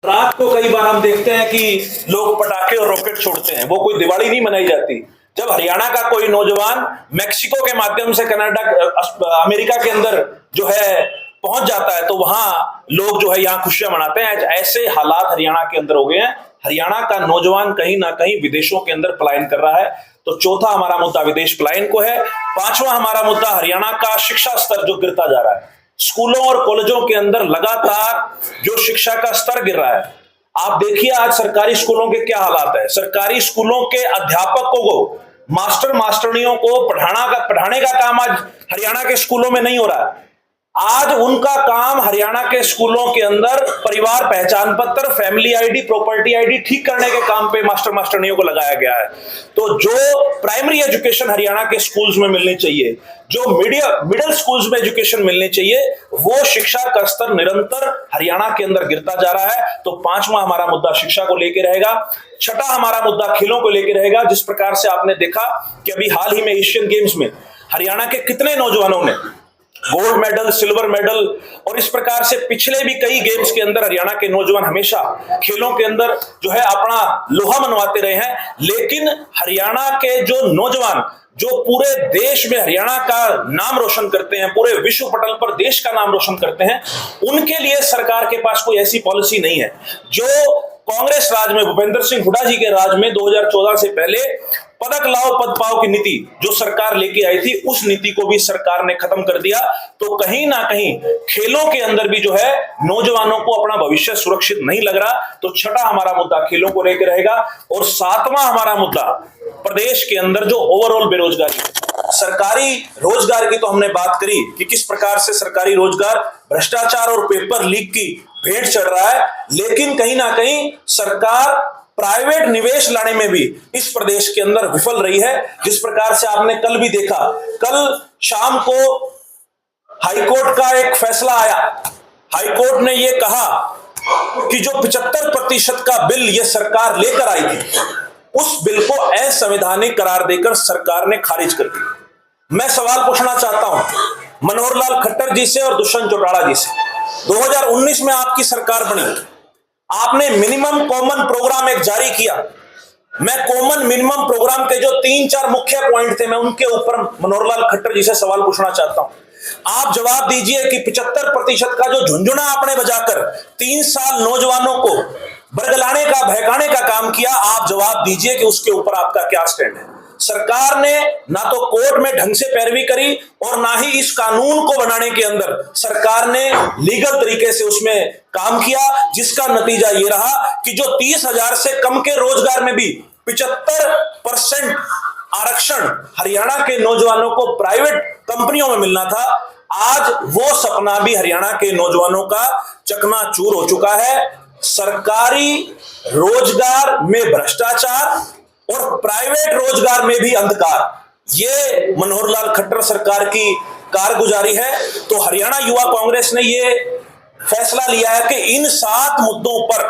रात को कई बार हम देखते हैं कि लोग पटाखे और रॉकेट छोड़ते हैं, वो कोई दिवाली नहीं मनाई जाती। जब हरियाणा का कोई नौजवान मैक्सिको के माध्यम से कनाडा, अमेरिका के अंदर जो है पहुंच जाता है, तो वहां लोग जो है यहाँ खुशियां मनाते हैं। ऐसे हालात हरियाणा के अंदर हो गए हैं। हरियाणा का नौजवान कहीं ना कहीं विदेशों के अंदर पलायन कर रहा है। तो चौथा हमारा मुद्दा विदेश पलायन को है। पांचवा हमारा मुद्दा हरियाणा का शिक्षा स्तर जो गिरता जा रहा है। स्कूलों और कॉलेजों के अंदर लगातार जो शिक्षा का स्तर गिर रहा है। आप देखिए आज सरकारी स्कूलों के क्या हालात है। सरकारी स्कूलों के अध्यापकों को, मास्टरनियों को पढ़ाने का काम आज हरियाणा के स्कूलों में नहीं हो रहा है। आज उनका काम हरियाणा के स्कूलों के अंदर परिवार पहचान पत्र, फैमिली आईडी, प्रॉपर्टी आईडी ठीक करने के काम पे मास्टरनियों को लगाया गया है। तो जो प्राइमरी एजुकेशन हरियाणा के स्कूल्स में मिलनी चाहिए, जो मिडिल स्कूल्स में एजुकेशन मिलनी चाहिए, वो शिक्षा का स्तर निरंतर हरियाणा के अंदर गिरता जा रहा है। तो पांचवा हमारा मुद्दा शिक्षा को लेकर रहेगा। छठा हमारा मुद्दा खेलों को लेकर रहेगा। जिस प्रकार से आपने देखा कि अभी हाल ही में एशियन गेम्स में हरियाणा के कितने नौजवानों ने गोल्ड मेडल, सिल्वर मेडल, और इस प्रकार से पिछले भी कई गेम्स के अंदर हरियाणा के नौजवान हमेशा खेलों के अंदर जो है अपना लोहा मनवाते रहे हैं। लेकिन हरियाणा के जो नौजवान जो पूरे देश में हरियाणा का नाम रोशन करते हैं, पूरे विश्व पटल पर देश का नाम रोशन करते हैं, उनके लिए सरकार के पास कोई ऐसी पॉलिसी नहीं है। जो कांग्रेस राज में, भूपेंद्र सिंह हुड्डा जी के राज में 2014 से पहले पदक लाओ पद पाओ की नीति जो सरकार लेके आई थी, उस नीति को भी सरकार ने खत्म कर दिया। तो कहीं ना कहीं खेलों के अंदर भी जो है नौजवानों को अपना भविष्य सुरक्षित नहीं लग रहा। तो छठा हमारा मुद्दा खेलों को लेकर रहेगा। और सातवां हमारा मुद्दा प्रदेश के अंदर जो ओवरऑल बेरोजगारी, सरकारी रोजगार की तो हमने बात करी कि किस प्रकार से सरकारी रोजगार भ्रष्टाचार और पेपर लीक की भेंट चढ़ रहा है। लेकिन कहीं ना कहीं सरकार प्राइवेट निवेश लाने में भी इस प्रदेश के अंदर विफल रही है। जिस प्रकार से आपने कल भी देखा, कल शाम को हाईकोर्ट का एक फैसला आया। हाईकोर्ट ने यह कहा कि जो 75% का बिल यह सरकार लेकर आई थी, उस बिल को असंवैधानिक करार देकर सरकार ने खारिज कर दिया। मैं सवाल पूछना चाहता हूं मनोहर लाल खट्टर जी से और दुष्यंत चौटाला जी से। 2019 में आपकी सरकार बनी, आपने मिनिमम कॉमन प्रोग्राम एक जारी किया। मैं कॉमन मिनिमम प्रोग्राम के जो 3-4 मुख्य पॉइंट थे, मैं उनके ऊपर मनोहर लाल खट्टर जी से सवाल पूछना चाहता हूं। आप जवाब दीजिए कि 75% का जो झुंझुना आपने बजाकर 3 साल नौजवानों को बरगलाने का, बहकाने का काम किया, आप जवाब दीजिए कि उसके ऊपर आपका क्या स्टैंड है। सरकार ने ना तो कोर्ट में ढंग से पैरवी करी और ना ही इस कानून को बनाने के अंदर सरकार ने लीगल तरीके से उसमें काम किया, जिसका नतीजा ये रहा कि जो 30,000 से कम के रोजगार में भी 75% आरक्षण हरियाणा के नौजवानों को प्राइवेट कंपनियों में मिलना था, आज वो सपना भी हरियाणा के नौजवानों का चकनाचूर हो चुका है। सरकारी रोजगार में भ्रष्टाचार और प्राइवेट रोजगार में भी अंधकार, ये मनोहर लाल खट्टर सरकार की कारगुजारी है। तो हरियाणा युवा कांग्रेस ने ये फैसला लिया है कि इन 7 मुद्दों पर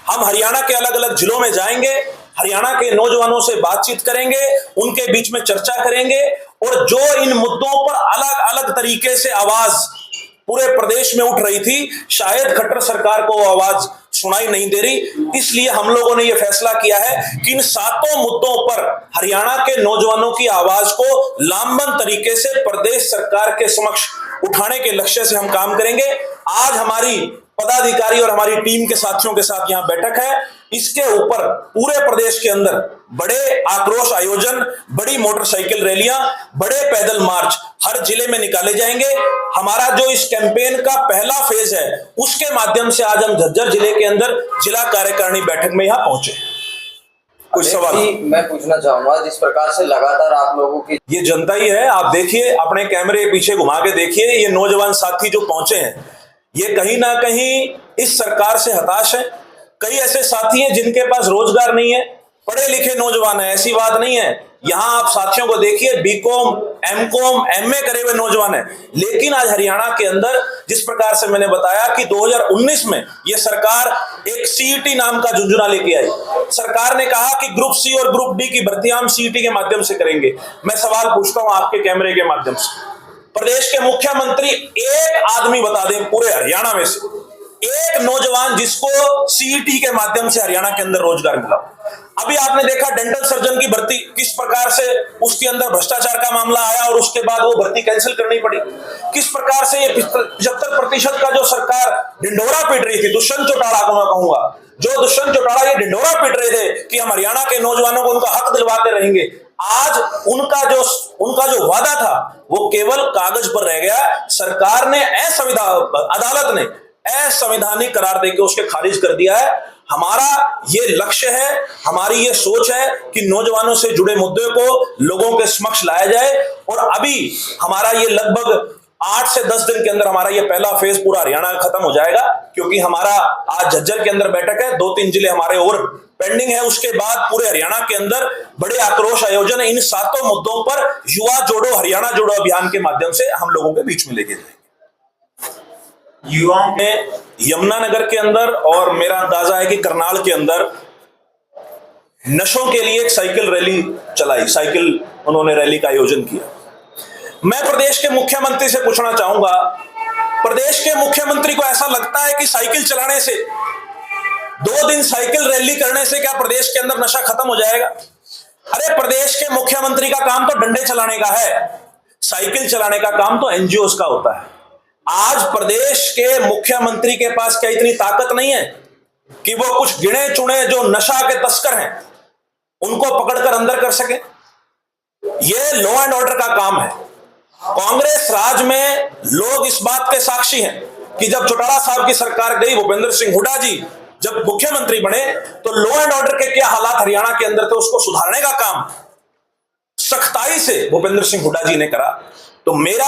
हम हरियाणा के अलग अलग जिलों में जाएंगे, हरियाणा के नौजवानों से बातचीत करेंगे, उनके बीच में चर्चा करेंगे, और जो इन मुद्दों पर अलग अलग तरीके से आवाज पूरे प्रदेश में उठ रही थी, शायद खट्टर सरकार को वो आवाज सुनाई नहीं दे रही। इसलिए हम लोगों ने यह फैसला किया है कि इन 7 मुद्दों पर हरियाणा के नौजवानों की आवाज को लामबंद तरीके से प्रदेश सरकार के समक्ष उठाने के लक्ष्य से हम काम करेंगे। आज हमारी पदाधिकारी और हमारी टीम के साथियों के साथ यहां बैठक है। इसके ऊपर पूरे प्रदेश के अंदर बड़े आक्रोश आयोजन, बड़ी मोटरसाइकिल रैलियां, बड़े पैदल मार्च हर जिले में निकाले जाएंगे। हमारा जो इस कैंपेन का पहला फेज है, उसके माध्यम से आज हम झज्जर जिले के अंदर जिला कार्यकारिणी बैठक में यहां पहुंचे। कुछ सवाल मैं पूछना चाहूंगा, जिस प्रकार से लगातार आप लोगों की ये जनता ही है, आप देखिए, अपने कैमरे के पीछे घुमा के देखिए, ये नौजवान साथी जो पहुंचे हैं, ये कहीं ना कहीं इस सरकार से हताश है। कई ऐसे साथी हैं जिनके पास रोजगार नहीं है, पढ़े लिखे नौजवान है, ऐसी बात नहीं है। यहां आप साथियों को देखिए, बीकॉम, एमकॉम, एमए करे हुए नौजवान है। लेकिन आज हरियाणा के अंदर जिस प्रकार से मैंने बताया कि 2019 में यह सरकार एक सीईटी नाम का झुंझुना लेके आई। सरकार ने कहा कि ग्रुप सी और ग्रुप डी की भर्ती हम सीईटी के माध्यम से करेंगे। मैं सवाल पूछता हूं आपके कैमरे के माध्यम से, प्रदेश के मुख्यमंत्री एक आदमी बता दें पूरे हरियाणा में से एक नौजवान जिसको सीईटी के माध्यम से हरियाणा के अंदर रोजगार मिला। अभी आपने देखा डेंटल सर्जन की भर्ती किस प्रकार से उसके अंदर भ्रष्टाचार का मामला आया और उसके बाद वो भर्ती कैंसिल करनी पड़ी। किस प्रकार से ये 75% का जो सरकार ढिंढोरा पीट रही थी, दुष्यंत चौटाला को मैं कहूंगा, जो दुष्यंत चौटाला ये ढिंढोरा पीट रहे थे कि हम हरियाणा के नौजवानों को उनका हक दिलवाते रहेंगे, आज उनका जो वादा था वो केवल कागज पर रह गया। सरकार ने अदालत ने असंवैधानिक करार देकर उसके खारिज कर दिया है। हमारा ये लक्ष्य है, हमारी ये सोच है कि नौजवानों से जुड़े मुद्दे को लोगों के समक्ष लाया जाए। और अभी हमारा ये लगभग 8 से 10 दिन के अंदर हमारा ये पहला फेज पूरा हरियाणा खत्म हो जाएगा, क्योंकि हमारा आज झज्जर के अंदर बैठक है, 2-3 जिले हमारे और पेंडिंग है। उसके बाद पूरे हरियाणा के अंदर बड़े आक्रोश आयोजन इन 7 मुद्दों पर युवा जोड़ो हरियाणा जोड़ो अभियान के माध्यम से हम लोगों के बीच में लेके जाएंगे। युवाओं में यमुनानगर के अंदर और मेरा अंदाजा है कि करनाल के अंदर नशों के लिए एक साइकिल रैली चलाई, उन्होंने रैली का आयोजन किया। मैं प्रदेश के मुख्यमंत्री से पूछना चाहूंगा, प्रदेश के मुख्यमंत्री को ऐसा लगता है कि साइकिल चलाने से, 2 दिन साइकिल रैली करने से क्या प्रदेश के अंदर नशा खत्म हो जाएगा? अरे प्रदेश के मुख्यमंत्री का काम तो डंडे चलाने का है, साइकिल चलाने का काम तो एनजीओस का होता है। आज प्रदेश के मुख्यमंत्री के पास क्या इतनी ताकत नहीं है कि वो कुछ गिने चुने जो नशा के तस्कर हैं उनको पकड़कर अंदर कर सके? ये लॉ एंड ऑर्डर का काम है। कांग्रेस राज में लोग इस बात के साक्षी हैं कि जब चौटाला साहब की सरकार गई, भूपेंद्र सिंह हुड्डा जी जब मुख्यमंत्री बने, तो लॉ एंड ऑर्डर के क्या हालात हरियाणा के अंदर थे उसको सुधारने का काम सख्ताई से भूपेंद्र सिंह हुड्डा जी ने करा। तो मेरा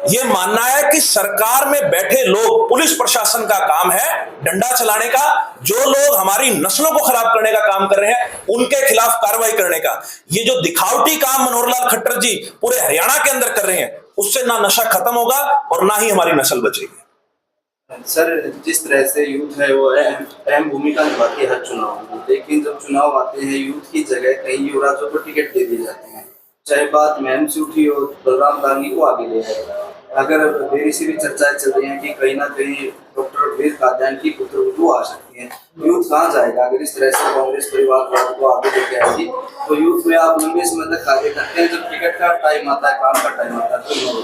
यह मानना है कि सरकार में बैठे लोग, पुलिस प्रशासन का काम है डंडा चलाने का। जो लोग हमारी नस्लों को खराब करने का काम कर रहे हैं उनके खिलाफ कार्रवाई करने का। ये जो दिखावटी काम मनोहर लाल खट्टर जी पूरे हरियाणा के अंदर कर रहे हैं, उससे ना नशा खत्म होगा और ना ही हमारी नस्ल बचेगी। सर, जिस तरह से यूथ है वो अहम भूमिका निभाती है हर चुनाव में, लेकिन जब चुनाव आते हैं यूथ की जगह कई युवराजों को टिकट दे दिए जाते हैं। चाहे बात मैम से उठी हो, बलराम गांधी को आगे ले आए। अगर देरी से भी चर्चाएं चल रही हैं कि कहीं ना कहीं डॉक्टर वेद कात्यायन की पुत्रवधू आ सकती है, यूथ कहाँ जाएगा? अगर इस तरह से कांग्रेस परिवार को आगे लेके आएगी तो यूथ में आप लंबे समय तक कार्य करते हैं, जब टिकट का टाइम आता है, काम का टाइम आता है, तो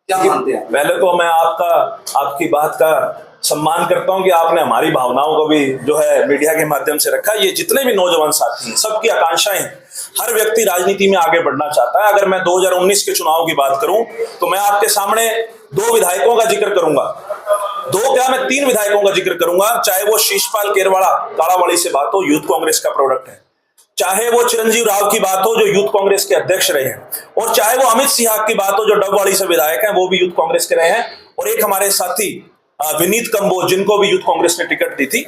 क्या मानते हैं? पहले तो मैं आपकी बात का सम्मान करता हूं कि आपने हमारी भावनाओं को भी जो है मीडिया के माध्यम से रखा। ये जितने भी नौजवान साथी हैं, सबकी आकांक्षाएं हैं, हर व्यक्ति राजनीति में आगे बढ़ना चाहता है। अगर मैं 2019 के चुनाव की बात करूं तो मैं आपके सामने 2 विधायकों का जिक्र करूंगा, 3 विधायकों का जिक्र करूंगा। चाहे वो शीशपाल केरवाड़ा कालावाड़ी से बात हो, यूथ कांग्रेस का प्रोडक्ट है, चाहे वो चिरंजीव राव की बात हो जो यूथ कांग्रेस के अध्यक्ष रहे हैं, और चाहे वो अमित सिंह की बात हो जो डबवाड़ी से विधायक हैं, वो भी यूथ कांग्रेस के रहे हैं, और एक हमारे साथी विनीत कंबोज जिनको भी यूथ कांग्रेस ने टिकट दी थी।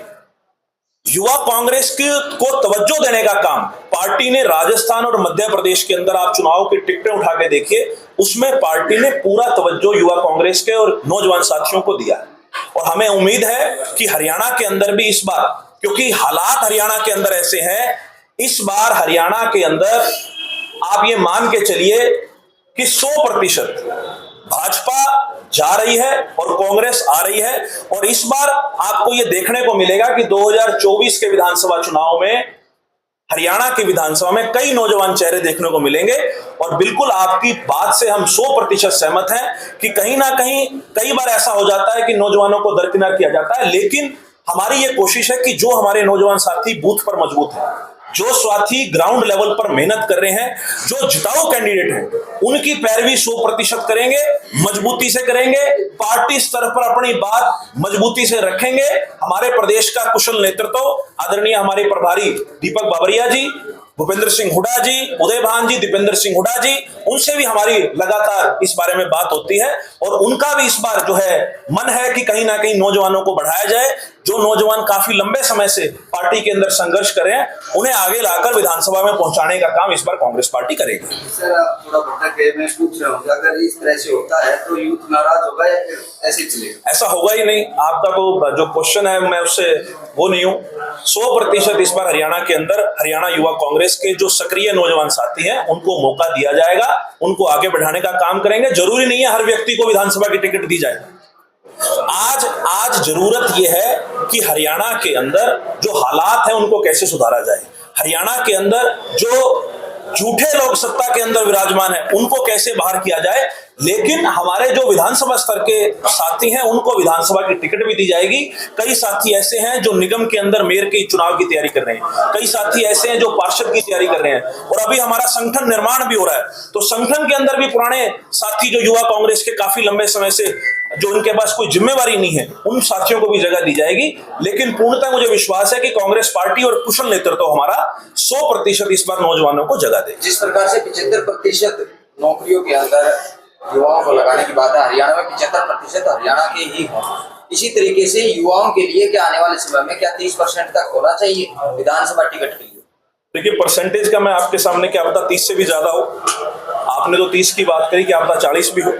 युवा कांग्रेस को तवज्जो देने का काम पार्टी ने राजस्थान और मध्य प्रदेश के अंदर, आप चुनाव की टिकटें उठा के देखिए, उसमें पार्टी ने पूरा तवज्जो युवा कांग्रेस के और नौजवान साथियों को दिया। और हमें उम्मीद है कि हरियाणा के अंदर भी इस बार, क्योंकि हालात हरियाणा के अंदर ऐसे हैं, इस बार हरियाणा के अंदर आप ये मान के चलिए कि 100% भाजपा जा रही है और कांग्रेस आ रही है। और इस बार आपको यह देखने को मिलेगा कि 2024 के विधानसभा चुनाव में हरियाणा की विधानसभा में कई नौजवान चेहरे देखने को मिलेंगे। और बिल्कुल आपकी बात से हम 100% सहमत हैं कि कहीं ना कहीं कई बार ऐसा हो जाता है कि नौजवानों को दरकिनार किया जाता है, लेकिन हमारी ये कोशिश है कि जो हमारे नौजवान साथी बूथ पर मजबूत हैं, जो साथी ग्राउंड लेवल पर मेहनत कर रहे हैं, जो जिताऊ कैंडिडेट हैं, उनकी पैरवी 100% करेंगे, मजबूती से करेंगे, पार्टी स्तर पर अपनी बात मजबूती से रखेंगे। हमारे प्रदेश का कुशल नेतृत्व आदरणीय हमारे प्रभारी दीपक बाबरिया जी, भूपेंद्र सिंह हुड्डा जी, उदय भान जी, दीपेंद्र सिंह हुड्डा जी, उनसे भी हमारी लगातार इस बारे में बात होती है। और उनका भी इस बार जो है मन है कि कहीं ना कहीं नौजवानों को बढ़ाया जाए। जो नौजवान काफी लंबे समय से पार्टी के अंदर संघर्ष कर रहे हैं, उन्हें आगे लाकर विधानसभा में पहुंचाने का काम इस बार कांग्रेस पार्टी करेगी। सर, आप थोड़ा भटक गए, मैं पूछ रहा हूँ, अगर इस तरह से होता है तो यूथ नाराज होगा या फिर ऐसे चलेगा? ऐसा होगा ही नहीं। आपका तो जो क्वेश्चन है मैं उससे वो नहीं हूँ। 100% इस बार हरियाणा के अंदर हरियाणा युवा कांग्रेस के जो सक्रिय नौजवान साथी हैं उनको मौका दिया जाएगा, उनको आगे बढ़ाने का काम करेंगे। जरूरी नहीं है हर व्यक्ति को विधानसभा की टिकट दी जाए, आज जरूरत यह है कि हरियाणा के अंदर जो हालात हैं उनको कैसे सुधारा जाए। हरियाणा के अंदर जो झूठे लोग सत्ता के अंदर विराजमान हैं उनको कैसे बाहर किया जाए। लेकिन हमारे जो विधानसभा स्तर के साथी हैं उनको विधानसभा की टिकट भी दी जाएगी। कई साथी ऐसे हैं जो निगम के अंदर मेयर के चुनाव की तैयारी कर रहे हैं, कई साथी ऐसे हैं जो पार्षद की तैयारी कर रहे हैं, और अभी हमारा संगठन निर्माण भी हो रहा है। तो संगठन के अंदर भी पुराने साथी जो युवा कांग्रेस के काफी लंबे समय से जो उनके पास कोई जिम्मेवारी नहीं है, उन साथियों को भी जगह दी जाएगी। लेकिन पूर्णतः मुझे विश्वास है कि कांग्रेस पार्टी और कुशल नेतृत्व हमारा 100% इस बार नौजवानों को जगह दे। जिस प्रकार से 75% नौकरियों के अंदर युवाओं को लगाने की बात है, हरियाणा में 75% हरियाणा के ही हों। इसी तरीके से युवाओं के लिए क्या आने वाले समय में क्या 30% तक होना चाहिए विधानसभा टिकट के लिए? देखिए, परसेंटेज का मैं आपके सामने क्या पता 30 से भी ज्यादा हो। आपने तो 30 की बात करी, क्या पता 40 भी हो।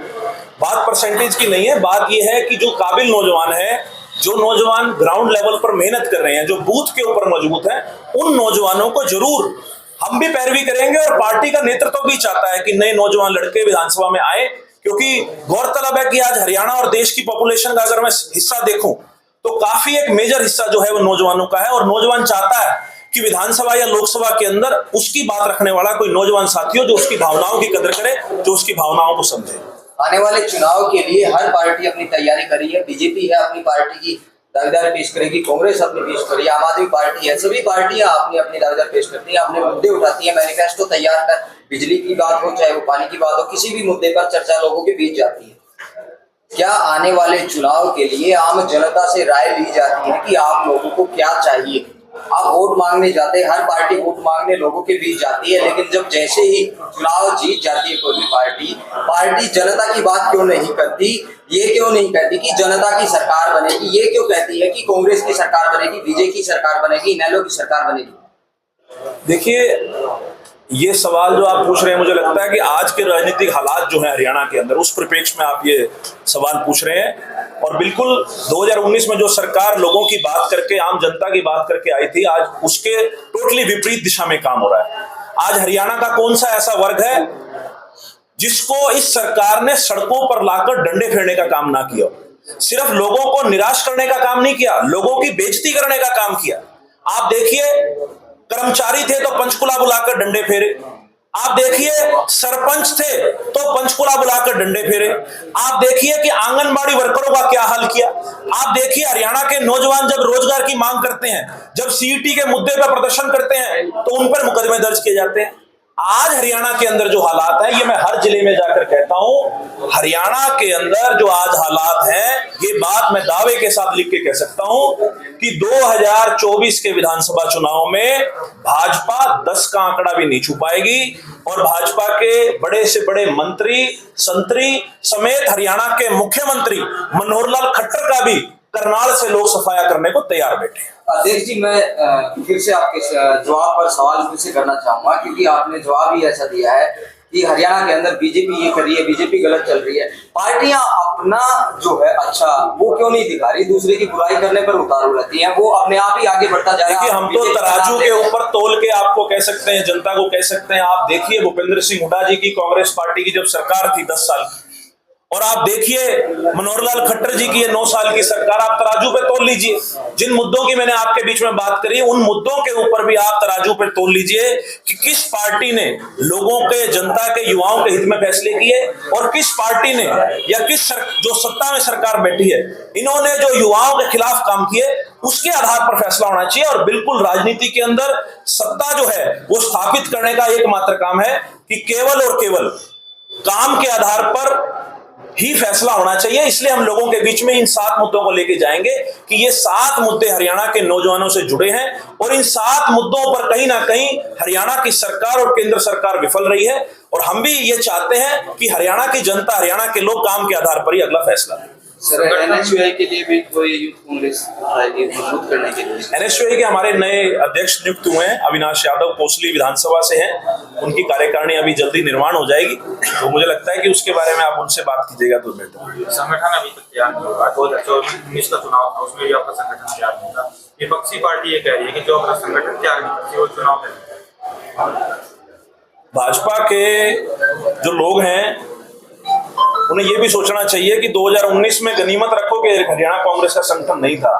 बात परसेंटेज की नहीं है, बात यह है कि जो काबिल नौजवान है, जो नौजवान ग्राउंड लेवल पर मेहनत कर रहे हैं, जो बूथ के ऊपर मजबूत हैं, उन नौजवानों को जरूर हम भी पैरवी करेंगे। और पार्टी का नेतृत्व भी चाहता है कि नए नौजवान लड़के विधानसभा में आए, क्योंकि गौरतलब है कि आज हरियाणा और देश की पॉपुलेशन का अगर मैं हिस्सा देखूं तो काफी एक मेजर हिस्सा जो है वो नौजवानों का है। और नौजवान चाहता है कि विधानसभा या लोकसभा के अंदर उसकी बात रखने वाला कोई नौजवान साथी हो जो उसकी भावनाओं की कदर करे, जो उसकी भावनाओं को समझे। आने वाले चुनाव के लिए हर पार्टी अपनी तैयारी कर रही है। बीजेपी है अपनी पार्टी की दावेदार पेश करेगी, कांग्रेस अपनी पेश करेगी, आम आदमी पार्टी है, सभी पार्टियां अपनी अपनी दावेदार पेश करती हैं, अपने मुद्दे उठाती है, मैनिफेस्टो तैयार कर, बिजली की बात हो चाहे वो पानी की बात हो, किसी भी मुद्दे पर चर्चा लोगों के बीच जाती है। क्या आने वाले चुनाव के लिए आम जनता से राय ली जाती है कि आप लोगों को क्या चाहिए? आप वोट मांगने जाते हैं, हर पार्टी वोट मांगने लोगों के बीच जाती है, लेकिन जब जैसे ही चुनाव जीत जाती है कोई भी पार्टी जनता की बात क्यों नहीं करती? ये क्यों नहीं कहती कि जनता की सरकार बनेगी? ये क्यों कहती है कि कांग्रेस की सरकार बनेगी, बीजेपी की सरकार बनेगी, इनेलो की सरकार बनेगी? देखिए, ये सवाल जो आप पूछ रहे हैं, मुझे लगता है कि आज के राजनीतिक हालात जो है हरियाणा के अंदर, उस परिप्रेक्ष्य में आप ये सवाल पूछ रहे हैं। और बिल्कुल 2019 में जो सरकार लोगों की बात करके, आम जनता की बात करके आई थी, आज उसके टोटली विपरीत दिशा में काम हो रहा है। आज हरियाणा का कौन सा ऐसा वर्ग है जिसको इस सरकार ने सड़कों पर लाकर डंडे फेरने का काम ना किया? सिर्फ लोगों को निराश करने का काम नहीं किया, लोगों की बेइज्जती करने का काम किया। आप देखिए, कर्मचारी थे तो पंचकुला बुलाकर डंडे फेरे। आप देखिए, सरपंच थे तो पंचकुला बुलाकर डंडे फेरे। आप देखिए कि आंगनबाड़ी वर्करों का क्या हाल किया। आप देखिए, हरियाणा के नौजवान जब रोजगार की मांग करते हैं, जब सीईटी के मुद्दे पर प्रदर्शन करते हैं, तो उन पर मुकदमे दर्ज किए जाते हैं। आज हरियाणा के अंदर जो हालात है, ये मैं हर जिले में जाकर कहता हूं, हरियाणा के अंदर जो आज हालात हैं, ये बात मैं दावे के साथ लिख के कह सकता हूं कि 2024 के विधानसभा चुनाव में भाजपा 10 का आंकड़ा भी नहीं छू पाएगी। और भाजपा के बड़े से बड़े मंत्री संतरी समेत हरियाणा के मुख्यमंत्री मनोहर लाल खट्टर का भी करनाल से लोग सफाया करने को तैयार बैठे हैं। अध्यक्ष जी, मैं फिर से आपके जवाब पर सवाल फिर से करना चाहूंगा, क्योंकि आपने जवाब ही ऐसा दिया है कि हरियाणा के अंदर बीजेपी ये कर रही है, बीजेपी गलत चल रही है। पार्टियां अपना जो है अच्छा वो क्यों नहीं दिखा रही, दूसरे की बुराई करने पर उतारू रहती हैं, वो अपने आप ही आगे बढ़ता जा रहा है। देखिए, हम तो तराजू के ऊपर तोल के आपको कह सकते हैं, जनता को कह सकते हैं। आप देखिए, भूपेंद्र सिंह हुड्डा जी की कांग्रेस पार्टी की जब सरकार थी 10 साल की, और आप देखिए मनोहर लाल खट्टर जी की ये 9 साल की सरकार, आप तराजू पे तोल लीजिए। जिन मुद्दों की मैंने आपके बीच में बात करी, उन मुद्दों के ऊपर भी आप तराजू पे तोल लीजिए कि किस पार्टी ने लोगों के, जनता के, युवाओं के हित में फैसले किए, और किस पार्टी ने या जो सत्ता में सरकार बैठी है, इन्होंने जो युवाओं के खिलाफ काम किए, उसके आधार पर फैसला होना चाहिए। और बिल्कुल राजनीति के अंदर सत्ता जो है वो स्थापित करने का एकमात्र काम है कि केवल और केवल काम के आधार पर ही फैसला होना चाहिए। इसलिए हम लोगों के बीच में इन 7 मुद्दों को लेके जाएंगे कि ये 7 मुद्दे हरियाणा के नौजवानों से जुड़े हैं, और इन 7 मुद्दों पर कहीं ना कहीं हरियाणा की सरकार और केंद्र सरकार विफल रही है। और हम भी ये चाहते हैं कि हरियाणा की जनता, हरियाणा के लोग काम के आधार पर ही अगला फैसला लें। सर, एनएसयूआई के लिए भी कोई यूथ कांग्रेस आएगी मजबूत करने के लिए? एनएसयूआई के हमारे नए अध्यक्ष नियुक्त हुए हैं, अविनाश यादव कोसली विधानसभा से हैं। उनकी कार्यकारिणी अभी जल्दी निर्माण हो जाएगी, तो मुझे लगता है कि उसके बारे में आप उनसे बात कीजिएगा तो बेहतर। संगठन अभी तक तैयार नहीं होगा। 2019 का चुनाव था, उसमें भी आपका संगठन तैयार नहीं था। विपक्षी पार्टी ये कह रही है कि जो अपना संगठन तैयार नहीं करती वो चुनाव करेगी। भाजपा के जो लोग हैं उन्हें यह भी सोचना चाहिए कि 2019 में गनीमत रखो कि हरियाणा कांग्रेस का संगठन नहीं था।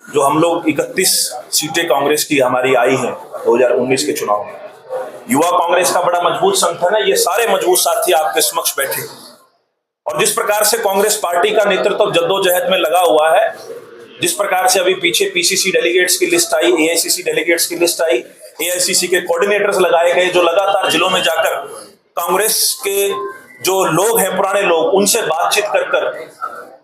जो हम लोग 31 सीटें कांग्रेस की हमारी आई हैं 2019 के चुनाव में, युवा कांग्रेस का बड़ा मजबूत संगठन है। ये सारे मजबूत साथी आपके समक्ष बैठे, और जिस प्रकार से कांग्रेस पार्टी का नेतृत्व जद्दोजहद में लगा हुआ है, जिस प्रकार से अभी पीछे पीसीसी डेलीगेट्स की लिस्ट आई, एआईसीसी डेलीगेट्स की लिस्ट आई, एआईसीसी के कोऑर्डिनेटर्स लगाए गए जो लगातार जिलों में जाकर कांग्रेस के जो लोग हैं, पुराने लोग, उनसे बातचीत कर कर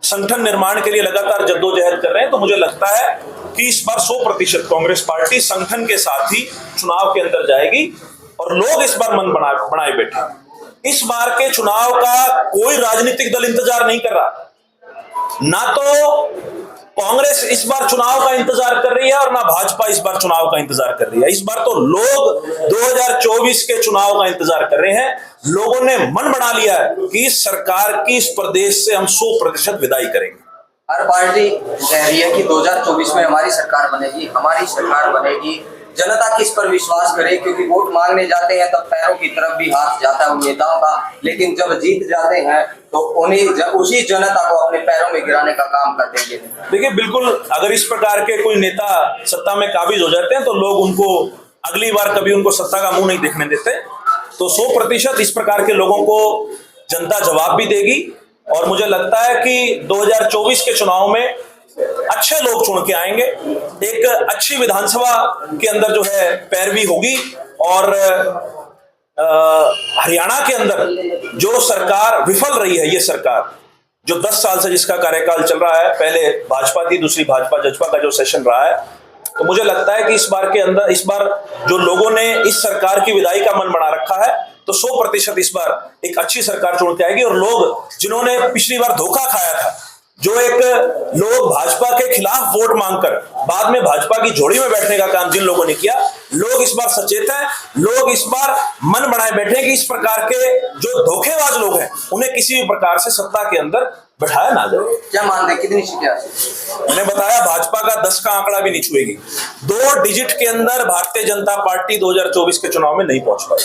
संगठन निर्माण के लिए लगातार जद्दोजहद कर रहे हैं। तो मुझे लगता है कि इस बार 100% कांग्रेस पार्टी संगठन के साथ ही चुनाव के अंदर जाएगी, और लोग इस बार मन बनाए बैठे। इस बार के चुनाव का कोई राजनीतिक दल इंतजार नहीं कर रहा, ना तो कांग्रेस इस बार चुनाव का इंतजार कर रही है और ना भाजपा इस बार चुनाव का इंतजार कर रही है। इस बार तो लोग 2024 के चुनाव का इंतजार कर रहे हैं। लोगों ने मन बना लिया है कि इस सरकार की, इस प्रदेश से हम 100% विदाई करेंगे। हर पार्टी कह रही है कि 2024 में हमारी सरकार बनेगी, हमारी सरकार बनेगी। जनता किस पर विश्वास करे, क्योंकि वोट मांगने जाते हैं तब पैरों की तरफ भी हाथ जाता है उन नेताओं का, लेकिन जब जीत जाते हैं तो उन्हीं उसी जनता को अपने पैरों में गिराने का काम कर देंगे। देखिए, बिल्कुल अगर इस प्रकार के कोई नेता सत्ता में काबिज हो जाते हैं तो लोग उनको अगली बार कभी उनको सत्ता का मुंह नहीं देखने देते। तो 100% इस प्रकार के लोगों को जनता जवाब भी देगी, और मुझे लगता है कि 2024 के चुनाव में अच्छे लोग चुन के आएंगे, एक अच्छी विधानसभा के अंदर जो है पैरवी होगी, और हरियाणा के अंदर जो सरकार विफल रही है, ये सरकार जो 10 साल से जिसका कार्यकाल चल रहा है, पहले भाजपा थी, दूसरी भाजपा जजपा का जो सेशन रहा है, तो मुझे लगता है कि इस बार जो लोगों ने इस सरकार की विदाई का मन बना रखा है, तो 100% इस बार एक अच्छी सरकार चुन के आएगी। और लोग जिन्होंने पिछली बार धोखा खाया था, जो एक लोग भाजपा के खिलाफ वोट मांगकर बाद में भाजपा की झोली में बैठने का काम जिन लोगों ने किया, लोग इस बार सचेत हैं। लोग इस बार मन बनाए बैठे हैं कि इस प्रकार के जो धोखेबाज लोग हैं उन्हें किसी भी प्रकार से सत्ता के अंदर बैठाया ना जाए। क्या मानते हैं कितनी सीटें? मैंने बताया भाजपा का 10 का आंकड़ा भी नहीं छुएगी। 2 डिजिट के अंदर भारतीय जनता पार्टी 2024 के चुनाव में नहीं पहुंच पाई।